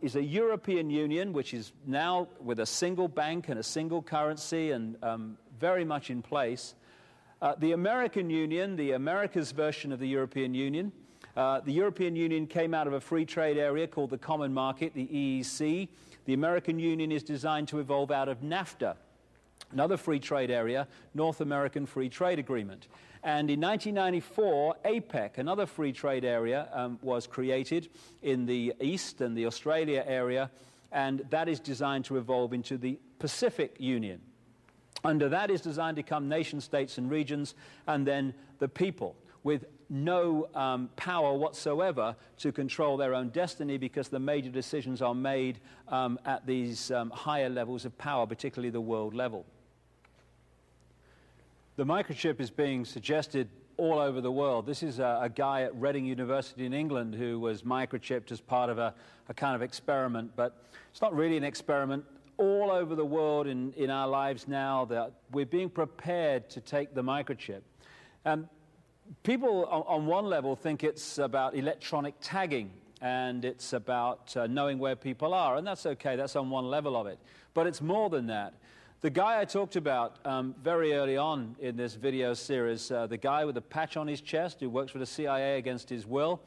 is a European Union, which is now with a single bank and a single currency and very much in place. The American Union, the America's version of the European Union. The European Union came out of a free trade area called the Common Market, the EEC. The American Union is designed to evolve out of NAFTA, another free trade area, North American Free Trade Agreement. And in 1994, APEC, another free trade area, was created in the East and the Australia area, and that is designed to evolve into the Pacific Union. Under that is designed to come nation states and regions, and then the people, with no power whatsoever to control their own destiny, because the major decisions are made at these higher levels of power, particularly the world level. The microchip is being suggested all over the world. This is a guy at Reading University in England who was microchipped as part of a kind of experiment, but it's not really an experiment. All over the world in our lives now, that we're being prepared to take the microchip. People on one level think it's about electronic tagging and it's about knowing where people are, and that's okay, that's on one level of it. But it's more than that. The guy I talked about very early on in this video series, the guy with the patch on his chest who works for the CIA against his will,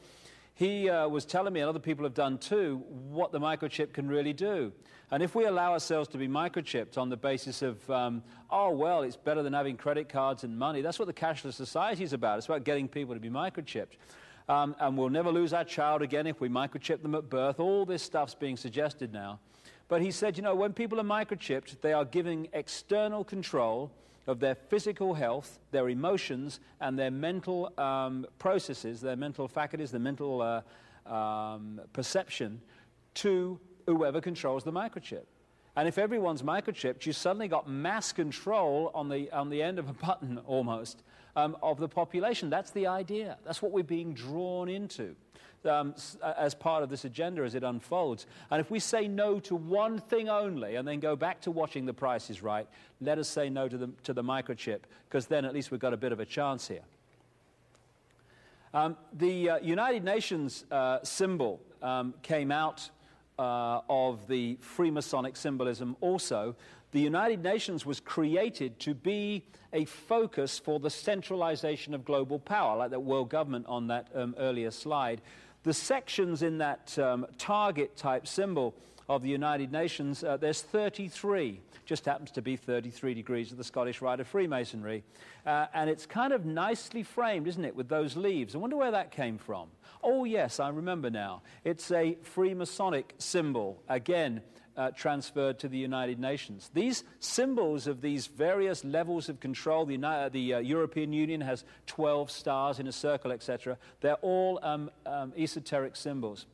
he was telling me, and other people have done too, what the microchip can really do. And if we allow ourselves to be microchipped on the basis of, oh, well, it's better than having credit cards and money, that's what the cashless society is about. It's about getting people to be microchipped. And we'll never lose our child again if we microchip them at birth. All this stuff's being suggested now. But he said, you know, when people are microchipped, they are giving external control of their physical health, their emotions, and their mental processes, their mental faculties, their mental perception to whoever controls the microchip. And if everyone's microchipped, you suddenly got mass control on the end of a button, almost, of the population. That's the idea. That's what we're being drawn into as part of this agenda as it unfolds. And if we say no to one thing only and then go back to watching The Price is Right, let us say no to the microchip, because then at least we've got a bit of a chance here. The United Nations symbol came out of the Freemasonic symbolism also. The United Nations was created to be a focus for the centralization of global power, like that world government on that earlier slide. The sections in that target-type symbol of the United Nations, there's 33. Just happens to be 33 degrees of the Scottish Rite of Freemasonry. And it's kind of nicely framed, isn't it, with those leaves. I wonder where that came from. Oh, yes, I remember now. It's a Freemasonic symbol, again, transferred to the United Nations. These symbols of these various levels of control, the European Union has 12 stars in a circle, etc. They're all esoteric symbols.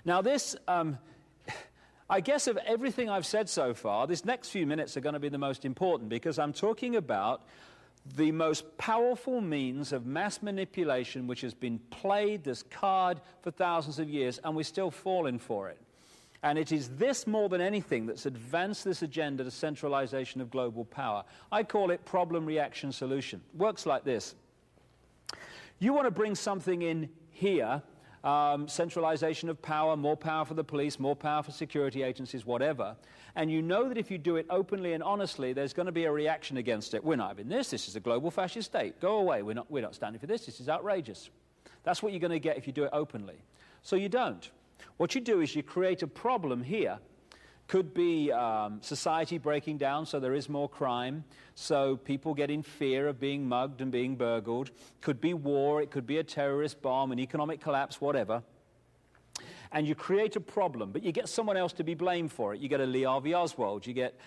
Now this, I guess of everything I've said so far, this next few minutes are going to be the most important, because I'm talking about the most powerful means of mass manipulation which has been played, this card, for thousands of years, and we're still falling for it. And it is this more than anything that's advanced this agenda to centralization of global power. I call it problem, reaction, solution. Works like this. You want to bring something in here, centralization of power, more power for the police, more power for security agencies, whatever, and you know that if you do it openly and honestly, there's going to be a reaction against it. We're not having this. This is a global fascist state. Go away. We're not standing for this. This is outrageous. That's what you're going to get if you do it openly. So you don't. What you do is you create a problem here. Could be society breaking down, so there is more crime, so people get in fear of being mugged and being burgled. Could be war, it could be a terrorist bomb, an economic collapse, whatever. And you create a problem, but you get someone else to be blamed for it. You get a Lee Harvey Oswald, you get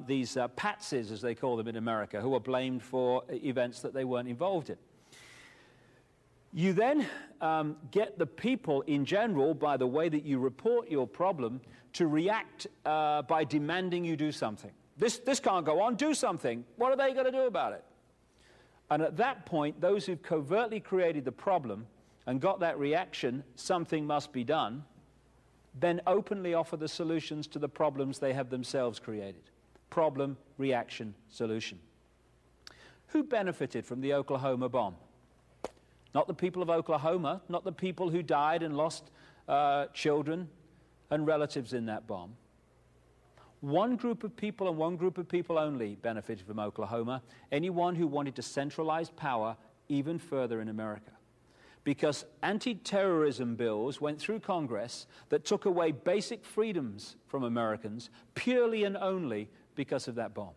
these patsies, as they call them in America, who are blamed for events that they weren't involved in. You then get the people in general, by the way that you report your problem, to react by demanding you do something. This can't go on, do something. What are they going to do about it? And at that point, those who've covertly created the problem and got that reaction, something must be done, then openly offer the solutions to the problems they have themselves created. Problem, reaction, solution. Who benefited from the Oklahoma bomb? Not the people of Oklahoma, not the people who died and lost children, and relatives in that bomb. One group of people and one group of people only benefited from Oklahoma, anyone who wanted to centralize power even further in America. Because anti-terrorism bills went through Congress that took away basic freedoms from Americans purely and only because of that bomb.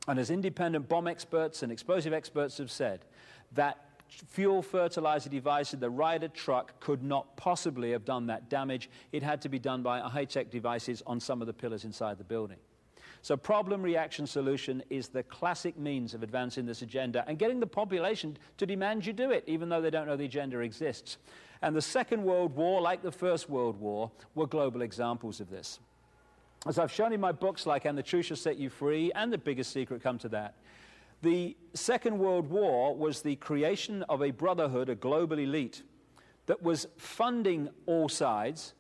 And as independent bomb experts and explosive experts have said, that fuel fertilizer device in the Ryder truck could not possibly have done that damage. It had to be done by high-tech devices on some of the pillars inside the building. So problem, reaction, solution is the classic means of advancing this agenda and getting the population to demand you do it, even though they don't know the agenda exists. And the Second World War, like the First World War, were global examples of this. As I've shown in my books like And the Truth Shall Set You Free and The Biggest Secret, come to that, the Second World War was the creation of a brotherhood, a global elite, that was funding all sides,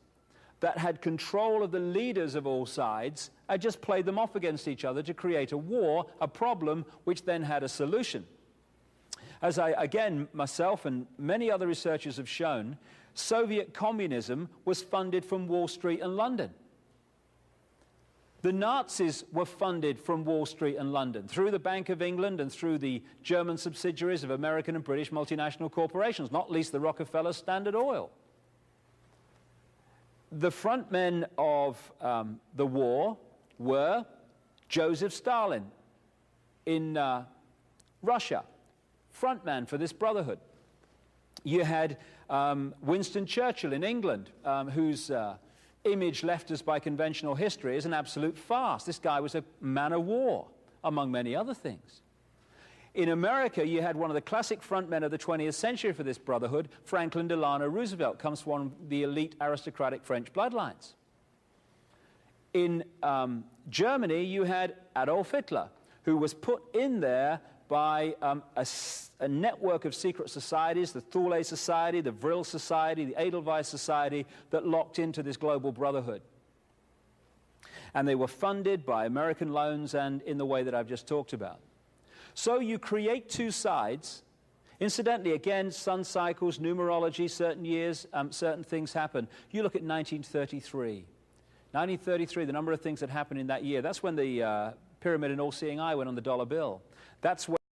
that had control of the leaders of all sides, and just played them off against each other to create a war, a problem, which then had a solution. As again, myself and many other researchers have shown, Soviet communism was funded from Wall Street and London. The Nazis were funded from Wall Street and London, through the Bank of England and through the German subsidiaries of American and British multinational corporations, not least the Rockefeller Standard Oil. The front men of the war were Joseph Stalin in Russia, front man for this brotherhood. You had Winston Churchill in England, whose image left us by conventional history is an absolute farce. This guy was a man of war, among many other things. In America, you had one of the classic frontmen of the 20th century for this brotherhood, Franklin Delano Roosevelt, comes from one of the elite aristocratic French bloodlines. In Germany, you had Adolf Hitler, who was put in there by a network of secret societies, the Thule Society, the Vril Society, the Edelweiss Society, that locked into this global brotherhood. And they were funded by American loans and in the way that I've just talked about. So you create two sides. Incidentally, again, sun cycles, numerology, certain years, certain things happen. You look at 1933. 1933, the number of things that happened in that year, that's when the pyramid and all-seeing eye went on the dollar bill. That's when